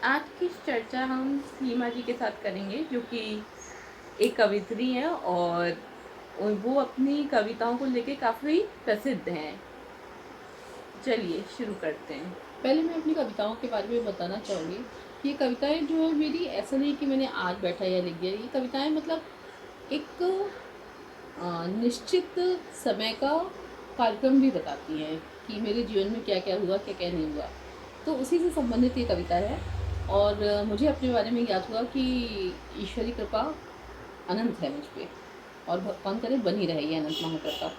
आज की चर्चा हम सीमा जी के साथ करेंगे, जो कि एक कवयित्री हैं और वो अपनी कविताओं को लेके काफ़ी प्रसिद्ध हैं। चलिए शुरू करते हैं। पहले मैं अपनी कविताओं के बारे में बताना चाहूँगी कि ये कविताएं जो है मेरी, ऐसा नहीं कि मैंने आज बैठा या लिख दिया। ये कविताएं मतलब एक निश्चित समय का कार्यक्रम भी बताती हैं कि मेरे जीवन में क्या क्या हुआ, क्या क्या नहीं हुआ। तो उसी से संबंधित ये कविता है। और मुझे अपने बारे में याद हुआ कि ईश्वरी कृपा अनंत है मुझ पर, और भगवान करे बनी रहे ये अनंत महाकृपा।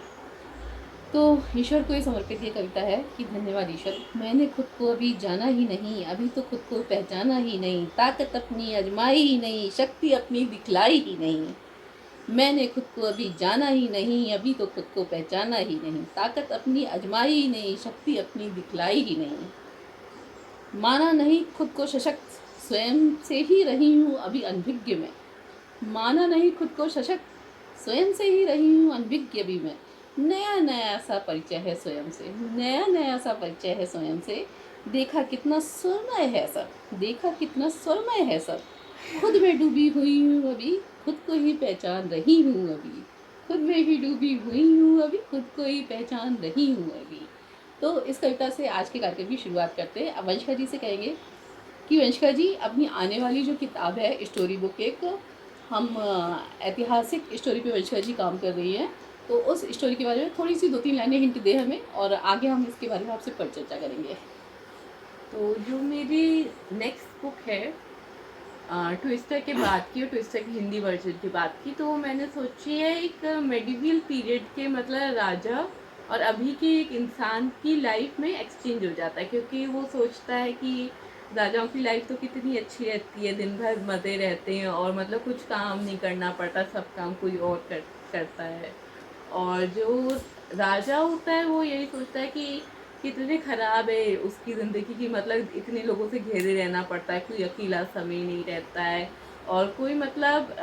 तो ईश्वर को ये समर्पित ये कविता है कि धन्यवाद ईश्वर, मैंने खुद को अभी जाना ही नहीं, अभी तो खुद को पहचाना ही नहीं, ताकत अपनी आजमाई ही नहीं, शक्ति अपनी दिखलाई ही नहीं। मैंने खुद को अभी जाना ही नहीं, अभी तो खुद को पहचाना ही नहीं, ताकत अपनी आजमाई ही नहीं, शक्ति अपनी दिखलाई ही नहीं। माना नहीं खुद को सशक्त, स्वयं से ही रही हूँ अभी अनभिज्ञ में। माना नहीं खुद को सशक्त, स्वयं से ही रही हूँ अनभिज्ञ भी मैं। नया नया सा परिचय है स्वयं से, नया नया सा परिचय है स्वयं से। देखा कितना सुरमय है सब, देखा कितना सुरमय है सब। खुद में डूबी हुई हूँ अभी, खुद को ही पहचान रही हूँ अभी। खुद में ही डूबी हुई हूँ अभी, खुद को ही पहचान रही हूँ अभी। तो इस कविता से आज के कार्यक्रम की शुरुआत करते हैं। अब वंशिका जी से कहेंगे कि वंशिका जी, अपनी आने वाली जो किताब है स्टोरी बुक, एक हम ऐतिहासिक स्टोरी पे वंशिका जी काम कर रही हैं। तो उस स्टोरी के बारे में थोड़ी सी 2-3 लाइनें हिंट दे हमें, और आगे हम इसके बारे में आपसे परिचर्चा करेंगे। तो जो मेरी नेक्स्ट बुक है ट्विस्टर के बाद की, और ट्विस्टर की हिंदी वर्जन की बात की, तो मैंने सोची है एक मेडिवल पीरियड के, मतलब राजा और अभी के एक इंसान की लाइफ में एक्सचेंज हो जाता है, क्योंकि वो सोचता है कि राजाओं की लाइफ तो कितनी अच्छी रहती है, दिन भर मज़े रहते हैं और मतलब कुछ काम नहीं करना पड़ता, सब काम कोई और करता है। और जो राजा होता है वो यही सोचता है कि कितने ख़राब है उसकी ज़िंदगी की, मतलब इतने लोगों से घिरे रहना पड़ता है, कोई अकेला समय नहीं रहता है और कोई मतलब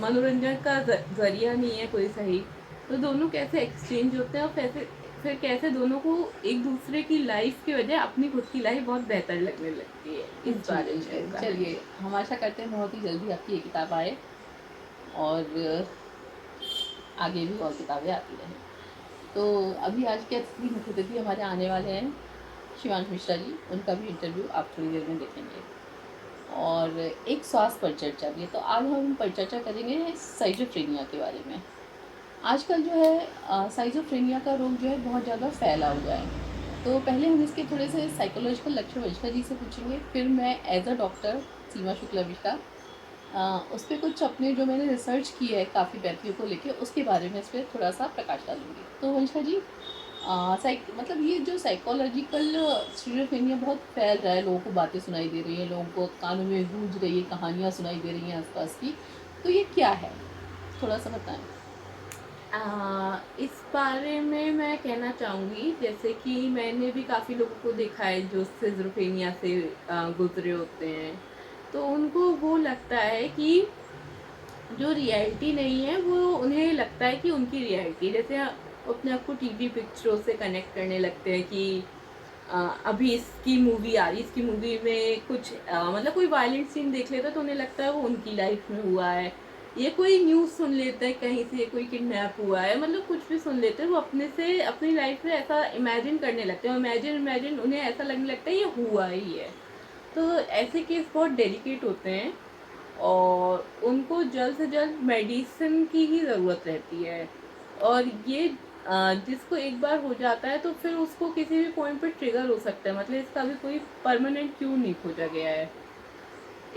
मनोरंजन का ज़रिया नहीं है कोई सही। तो दोनों कैसे एक्सचेंज होते हैं और फिर कैसे दोनों को एक दूसरे की लाइफ की वजह अपनी खुद की लाइफ बहुत बेहतर लगने लगती है, इस जी बारे में वंशिका वो जी, कहानी चलिए है। हम आशा करते हैं बहुत ही जल्दी आपकी ये किताब आए, और आगे भी और किताबें आती रहें। तो अभी आज के अतिथि मुख्य अतिथि हमारे आने वाले हैं शिवांश मिश्रा जी। उनका भी इंटरव्यू आप थोड़ी देर में देखेंगे, और एक स्वास्थ्य परिचर्चा भी है। तो आज हम परिचर्चा करेंगे साइजोफ्रेनिया के बारे में। आजकल जो है साइजोफ्रेनिया का रोग जो है बहुत ज़्यादा फैला हुआ है। तो पहले हम इसके थोड़े से साइकोलॉजिकल लक्षण वंशिका जी से पूछेंगे, फिर मैं एज अ डॉक्टर सीमा शुक्लाविष्का उस पर कुछ अपने जो मैंने रिसर्च की है काफ़ी व्यक्तियों को लेके, उसके बारे में इस पर थोड़ा सा प्रकाश डालूंगी। तो वंशिका जी, मतलब ये जो साइकोलॉजिकल स्किज़ोफ्रेनिया बहुत फैल रहा है, लोगों को बातें सुनाई दे रही हैं, लोगों को कानों में गूंज रही है, कहानियाँ सुनाई दे रही हैं आसपास की। तो ये क्या है, थोड़ा सा बताएं। इस बारे में मैं कहना चाहूँगी, जैसे कि मैंने भी काफ़ी लोगों को देखा है जो सिज़ोफ्रेनिया से गुजरे होते हैं, तो उनको वो लगता है कि जो रियलिटी नहीं है वो उन्हें लगता है कि उनकी रियलिटी, जैसे वो अपने आप को टीवी पिक्चरों से कनेक्ट करने लगते हैं कि अभी इसकी मूवी आ रही, इसकी मूवी में कुछ मतलब कोई वायलेंट सीन देख लेता है तो उन्हें लगता है वो उनकी लाइफ में हुआ है। ये कोई न्यूज़ सुन लेते हैं कहीं से, कोई किडनैप हुआ है, मतलब कुछ भी सुन लेते हैं, वो अपने से अपनी लाइफ में ऐसा इमेजिन करने लगते हैं, इमेजिन इमेजिन उन्हें ऐसा लगने लगता है ये हुआ ही है। तो ऐसे केस बहुत डेलिकेट होते हैं और उनको जल्द से जल्द मेडिसिन की ही ज़रूरत रहती है। और ये जिसको एक बार हो जाता है तो फिर उसको किसी भी पॉइंट पे ट्रिगर हो सकता है, मतलब इसका भी कोई परमानेंट क्योर नहीं खोजा गया है।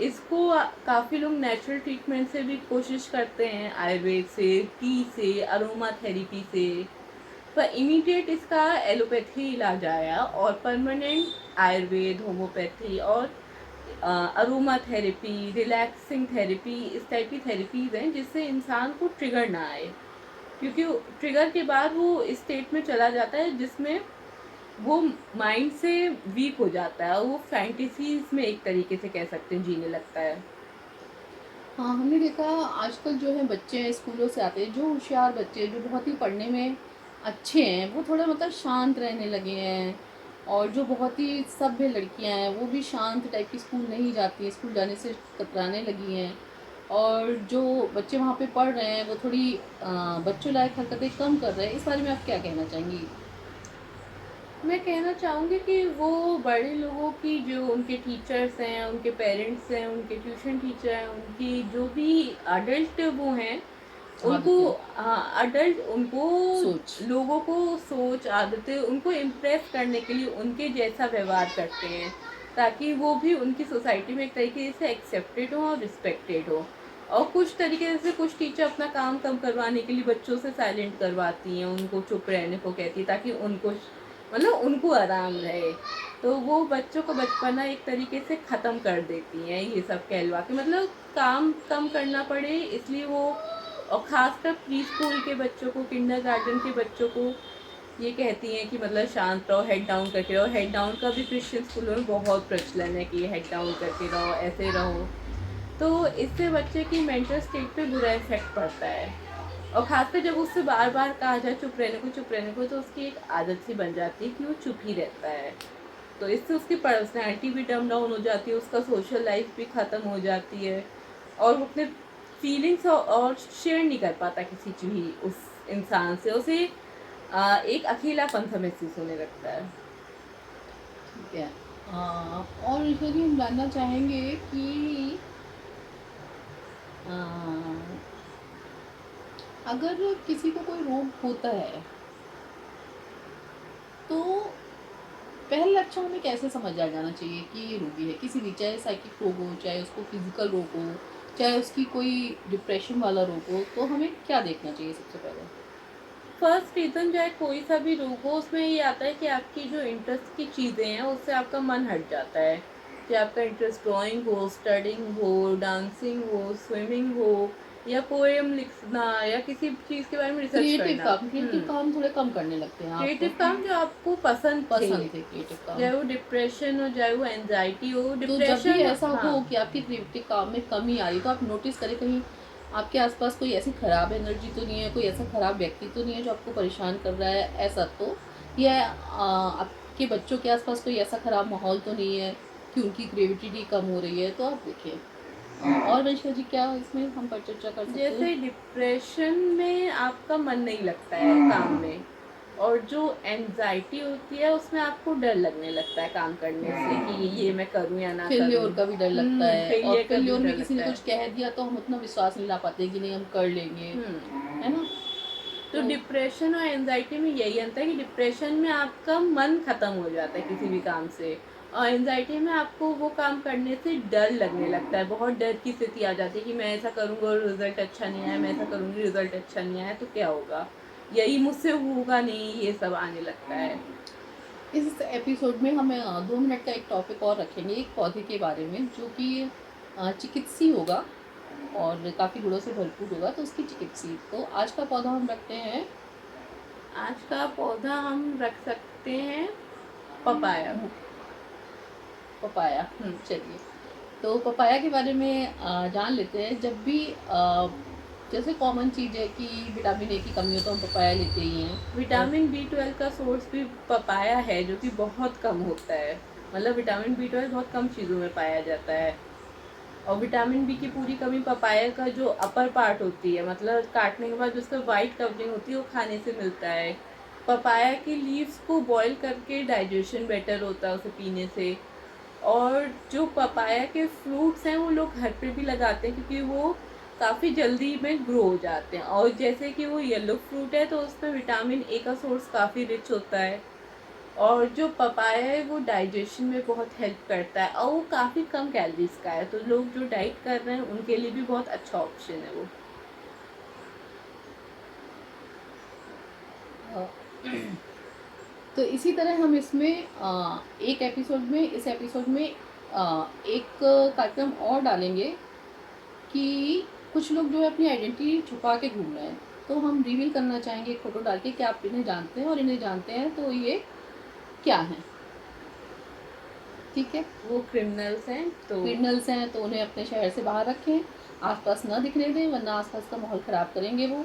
इसको काफ़ी लोग नेचुरल ट्रीटमेंट से भी कोशिश करते हैं, आयुर्वेद से, टी से, अरोमा थेरेपी से, पर इमीडिएट इसका एलोपैथी इलाज आया और परमानेंट आयुर्वेद, होम्योपैथी और अरोमा थेरेपी, रिलैक्सिंग थेरेपी, इस टाइप की थेरेपीज़ हैं जिससे इंसान को ट्रिगर ना आए, क्योंकि ट्रिगर के बाद वो इस स्टेट में चला जाता है जिसमें वो माइंड से वीक हो जाता है और वो फैंटेसीज में एक तरीके से कह सकते हैं जीने लगता है। हाँ, हमने देखा आजकल जो है बच्चे स्कूलों से आते हैं, जो होशियार बच्चे जो बहुत ही पढ़ने में अच्छे हैं, वो थोड़ा मतलब शांत रहने लगे हैं, और जो बहुत ही सभ्य लड़कियां हैं वो भी शांत टाइप की स्कूल नहीं जाती हैं, स्कूल जाने से कतराने लगी हैं। और जो बच्चे वहाँ पे पढ़ रहे हैं वो थोड़ी बच्चों लायक हरकतें कम कर रहे हैं। इस बारे में आप क्या कहना चाहेंगी? मैं कहना चाहूँगी कि वो बड़े लोगों की, जो उनके टीचर्स हैं, उनके पेरेंट्स हैं, उनके ट्यूशन टीचर हैं, उनकी जो भी अडल्ट वो हैं, उनको, आदतें, हाँ, अडल्ट उनको, सोच। लोगों को सोच, आदतें, उनको इम्प्रेस करने के लिए उनके जैसा व्यवहार करते हैं, ताकि वो भी उनकी सोसाइटी में एक तरीके से एक्सेप्टेड हो और रिस्पेक्टेड हो। और कुछ तरीके से कुछ टीचर अपना काम कम करवाने के लिए बच्चों से साइलेंट करवाती हैं, उनको चुप रहने को कहती है, ताकि उनको, मतलब उनको आराम रहे। तो वो बच्चों का बचपना एक तरीके से ख़त्म कर देती हैं ये सब कहलवा के, मतलब काम कम करना पड़े इसलिए वो। और ख़ासकर प्री स्कूल के बच्चों को, किंडरगार्टन के बच्चों को ये कहती हैं कि मतलब शांत रहो, हेड डाउन करके रहो। हेड डाउन का भी क्रिश्चियन स्कूलों में बहुत प्रचलन है कि हेड डाउन करके रहो, ऐसे रहो। तो इससे बच्चे की मेंटल स्टेट पे बुरा इफेक्ट पड़ता है। और खासकर जब उससे बार बार कहा जाए चुप रहने को, चुप रहने को, तो उसकी एक आदत सी बन जाती है कि वो चुप ही रहता है। तो इससे उसकी पर्सनैलिटी भी डम डाउन हो जाती है, उसका सोशल लाइफ भी ख़त्म हो जाती है। और वो अपने फीलिंग्स और शेयर नहीं कर पाता किसी भी उस इंसान से। उसे एक अकेलापन सा महसूस होने लगता है। ठीक है। और यदि हम जानना चाहेंगे कि आ, अगर किसी को कोई रोग होता है तो पहले लक्षण हमें कैसे समझ आ जाना चाहिए कि ये रोगी है, किसी भी, चाहे साइकिक रोग हो, चाहे उसको फिजिकल रोग हो, चाहे उसकी कोई डिप्रेशन वाला रोग हो, तो हमें क्या देखना चाहिए सबसे पहले? फर्स्ट रीज़न चाहे कोई सा भी रोग हो, उसमें ये आता है कि आपकी जो इंटरेस्ट की चीज़ें हैं उससे आपका मन हट जाता है। कि आपका इंटरेस्ट ड्राइंग हो, स्टडिंग हो, डांसिंग हो, स्विमिंग हो, या पोएम लिखना, या किसी चीज़ के बारे में रिसर्च करना। क्रिएटिव काम थोड़े कम करने लगते हैं आप? क्रिएटिव काम जो आपको पसंद थे, पसंद थे क्रिएटिव काम? चाहे वो डिप्रेशन हो, चाहे वो एंजाइटी हो। तो जब भी डिप्रेशन, ऐसा हाँ, हो कि आपकी क्रिएटिव काम में कमी आ रही, तो आप नोटिस करें कहीं आपके आसपास कोई ऐसी खराब एनर्जी तो नहीं है, कोई ऐसा खराब व्यक्ति तो नहीं है जो आपको परेशान कर रहा है, ऐसा तो, या आपके बच्चों के आसपास कोई ऐसा खराब माहौल तो नहीं है कि उनकी क्रिएटिविटी कम हो रही है, तो आप देखिए। और वंशिका जी, क्या इसमें हम पर चर्चा कर सकते हैं? जैसे डिप्रेशन में आपका मन नहीं लगता है काम में, और जो एंजाइटी होती है उसमें आपको डर लगने लगता है काम करने से कि ये मैं करूं या ना करूं। फेल्योर का भी डर लगता है, और फेलियर का भी फेल्योर में डर किसी ने लगता है। कुछ कह दिया तो हम उतना विश्वास नहीं ला पाते कि नहीं हम कर लेंगे, हम्म। है ना? तो तो डिप्रेशन और एंजाइटी में यही अंतर है कि डिप्रेशन में आपका मन खत्म हो जाता है किसी भी काम से, और एंजाइटी में आपको वो काम करने से डर लगने लगता है, बहुत डर की स्थिति आ जाती है कि मैं ऐसा करूँगा और रिजल्ट अच्छा नहीं आया, मैं ऐसा करूँगी रिजल्ट अच्छा नहीं आया तो क्या होगा, यही मुझसे होगा नहीं, ये सब आने लगता है। इस एपिसोड में हम 2 मिनट का एक टॉपिक और रखेंगे, एक पौधे के बारे में जो कि चिकित्सीय होगा और काफ़ी गुणों से भरपूर होगा, तो उसकी चिकित्सीय। तो आज का पौधा हम रखते हैं आज का पौधा हम रख सकते हैं पपाया। पपाया। चलिए, तो पपाया के बारे में जान लेते हैं। जब भी जैसे कॉमन चीज़ है कि विटामिन ए की कमी हो तो हम पपाया लेते ही हैं। और विटामिन B12 का सोर्स भी पपाया है, जो कि बहुत कम होता है। मतलब विटामिन B12 बहुत कम चीज़ों में पाया जाता है। और विटामिन बी की पूरी कमी पपाया का जो अपर पार्ट होती है, मतलब काटने के बाद जो उसका वाइट कवरिंग होती है, वो खाने से मिलता है। पपाया की लीव्स को बॉईल करके डाइजेशन बेटर होता है उसे पीने से। और जो पपाया के फ्रूट्स हैं वो लोग घर पे भी लगाते हैं, क्योंकि वो काफ़ी जल्दी में ग्रो हो जाते हैं। और जैसे कि वो येलो फ्रूट है तो उसमें विटामिन ए का सोर्स काफ़ी रिच होता है। और जो पपाया है वो डाइजेशन में बहुत हेल्प करता है, और वो काफ़ी कम कैलोरीज का है, तो लोग जो डाइट कर रहे हैं उनके लिए भी बहुत अच्छा ऑप्शन है वो। अ, तो इसी तरह हम इसमें एक एपिसोड में, इस एपिसोड में एक कार्यक्रम और डालेंगे कि कुछ लोग जो है अपनी आइडेंटिटी छुपा के घूम रहे हैं, तो हम रिवील करना चाहेंगे एक फ़ोटो डाल के कि आप इन्हें जानते हैं, और इन्हें जानते हैं तो ये क्या हैं। ठीक है? वो क्रिमिनल्स हैं तो। क्रिमिनल्स हैं तो उन्हें अपने शहर से बाहर रखें, आसपास ना दिखने दें, वरना आसपास का माहौल ख़राब करेंगे वो।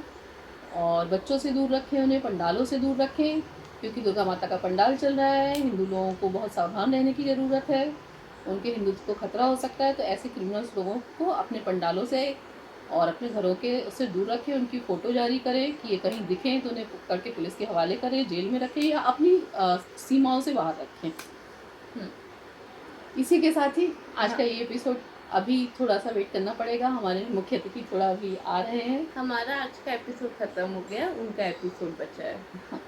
और बच्चों से दूर रखें, उन्हें पंडालों से दूर रखें, क्योंकि दुर्गा माता का पंडाल चल रहा है, हिंदू लोगों को बहुत सावधान रहने की ज़रूरत है, उनके हिंदुत्व को खतरा हो सकता है। तो ऐसे क्रिमिनल्स लोगों को अपने पंडालों से और अपने घरों के उससे दूर रखें, उनकी फ़ोटो जारी करें कि ये कहीं दिखें तो उन्हें पकड़ के पुलिस के हवाले करें, जेल में रखें या अपनी सीमाओं से बाहर रखें। इसी के साथ ही आज हाँ, का ये एपिसोड, अभी थोड़ा-सा वेट करना पड़ेगा, हमारे मुख्य अतिथि थोड़ा अभी आ रहे हैं। हमारा आज का एपिसोड खत्म हो गया, उनका एपिसोड बचा है। हाँ,